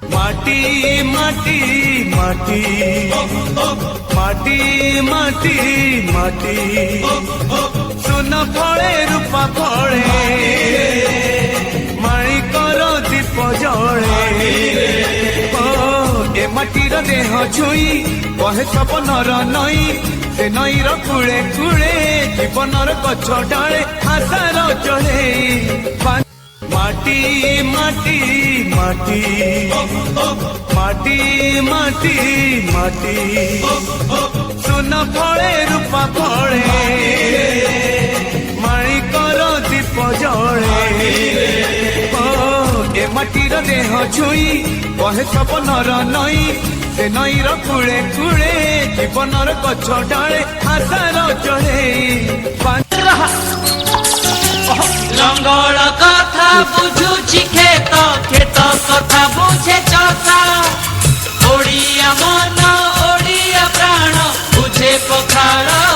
माटी माटी माटी माटी माटी माटी सुन फले रूपा फले माणिकर दीप जले ए माटीर देह छुई कहे सपनर नई से नईर कूले कूले जीवनर गछ डाले आशार चढ़े माटी माटी माटी माटी माटी माटी सुन फले रूपा फले माणिकर दीप जले ए माटीर देह छुई कहे सपनर नई से नईर कूले कूले जीवनर गछ डाले आशार चढ़े लंगड़ कथा बुझुची खेत खेत कथा बुझे चषा ओडिया मन ओडिया प्राण बुझे पखाड़